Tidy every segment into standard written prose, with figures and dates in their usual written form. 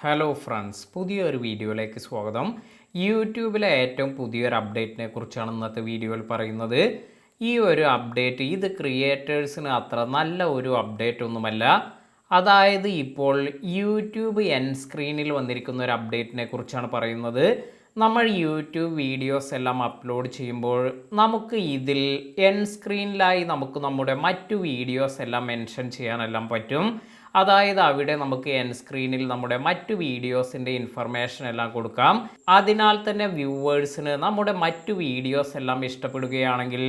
Hello friends, പുതിയൊരു വീഡിയോയിലേക്ക് സ്വാഗതം. യൂട്യൂബിലെ ഏറ്റവും പുതിയൊരു അപ്ഡേറ്റിനെ കുറിച്ചാണ് ഇന്നത്തെ വീഡിയോയിൽ പറയുന്നത്. ഈ ഒരു അപ്ഡേറ്റ് ഇത് ക്രിയേറ്റേഴ്സിന് അത്ര നല്ല ഒരു അപ്ഡേറ്റ് ഒന്നുമല്ല. അതായത് ഇപ്പോൾ യൂട്യൂബ് എൻ സ്ക്രീനിൽ വന്നിരിക്കുന്ന ഒരു അപ്ഡേറ്റിനെ കുറിച്ചാണ് പറയുന്നത്. നമ്മൾ യൂട്യൂബ് വീഡിയോസ് എല്ലാം അപ്ലോഡ് ചെയ്യുമ്പോൾ നമുക്ക് ഇതിൽ എൻ സ്ക്രീനിലായി നമുക്ക് നമ്മുടെ മറ്റു വീഡിയോസ് എല്ലാം മെൻഷൻ ചെയ്യാനെല്ലാം പറ്റും. അതായത് അവിടെ നമുക്ക് എൻ സ്ക്രീനിൽ നമ്മുടെ മറ്റു വീഡിയോസിൻ്റെ ഇൻഫർമേഷൻ എല്ലാം കൊടുക്കാം. അതിനാൽ തന്നെ വ്യൂവേഴ്സിന് നമ്മുടെ മറ്റു വീഡിയോസ് എല്ലാം ഇഷ്ടപ്പെടുകയാണെങ്കിൽ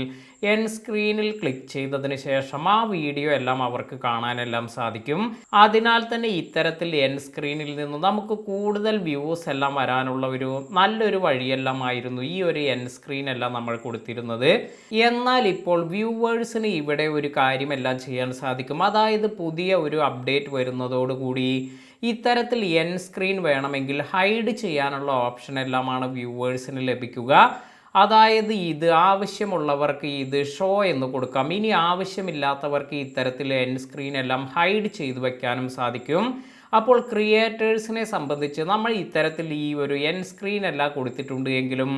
എൻ സ്ക്രീനിൽ ക്ലിക്ക് ചെയ്തതിന് ശേഷം ആ വീഡിയോ എല്ലാം അവർക്ക് കാണാനെല്ലാം സാധിക്കും. അതിനാൽ തന്നെ ഇത്തരത്തിൽ എൻ സ്ക്രീനിൽ നിന്ന് നമുക്ക് കൂടുതൽ വ്യൂസ് എല്ലാം വരാനുള്ള ഒരു നല്ലൊരു വഴിയെല്ലാം ആയിരുന്നു ഈ ഒരു എൻ സ്ക്രീൻ എല്ലാം നമ്മൾ കൊടുത്തിരുന്നത്. എന്നാൽ ഇപ്പോൾ വ്യൂവേഴ്സിന് ഇവിടെ ഒരു കാര്യമെല്ലാം ചെയ്യാൻ സാധിക്കും. അതായത് പുതിയ ഒരു അപ്ഡേറ്റ് വരുന്നതോടുകൂടി ഇത്തരത്തിൽ എൻ സ്ക്രീൻ വേണമെങ്കിൽ ഹൈഡ് ചെയ്യാനുള്ള ഓപ്ഷൻ എല്ലാമാണ് വ്യൂവേഴ്സിന് ലഭിക്കുക. അതായത് ഇത് ആവശ്യമുള്ളവർക്ക് ഇത് ഷോ എന്ന് കൊടുക്കാം. ഇനി ആവശ്യമില്ലാത്തവർക്ക് ഇത്തരത്തിൽ എൻ സ്ക്രീൻ എല്ലാം ഹൈഡ് ചെയ്തു വയ്ക്കാനും സാധിക്കും. അപ്പോൾ ക്രിയേറ്റേഴ്സിനെ സംബന്ധിച്ച് നമ്മൾ ഇത്തരത്തിൽ ഈ ഒരു എൻ സ്ക്രീൻ എല്ലാം കൊടുത്തിട്ടുണ്ട് എങ്കിലും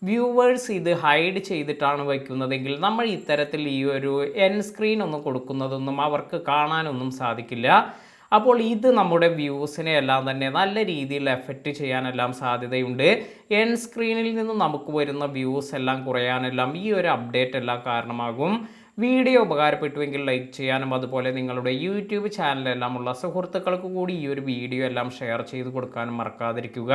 വ്യൂവേഴ്സ് ഇത് ഹൈഡ് ചെയ്തിട്ടാണ് വയ്ക്കുന്നതെങ്കിൽ നമ്മൾ ഇത്തരത്തിൽ ഈ ഒരു എൻ സ്ക്രീൻ ഒന്നും കൊടുക്കുന്നതൊന്നും അവർക്ക് കാണാനൊന്നും സാധിക്കില്ല. അപ്പോൾ ഇത് നമ്മുടെ വ്യൂസിനെ എല്ലാം തന്നെ നല്ല രീതിയിൽ എഫക്റ്റ് ചെയ്യാനെല്ലാം സാധ്യതയുണ്ട്. എൻ സ്ക്രീനിൽ നിന്ന് നമുക്ക് വരുന്ന വ്യൂസ് എല്ലാം കുറയാനെല്ലാം ഈ ഒരു അപ്ഡേറ്റ് എല്ലാം കാരണമാകും. വീഡിയോ ഉപകാരപ്പെട്ടുവെങ്കിൽ ലൈക്ക് ചെയ്യാനും അതുപോലെ നിങ്ങളുടെ യൂട്യൂബ് ചാനലെല്ലാം ഉള്ള സുഹൃത്തുക്കൾക്ക് കൂടി ഈ ഒരു വീഡിയോ എല്ലാം ഷെയർ ചെയ്ത് കൊടുക്കാനും മറക്കാതിരിക്കുക.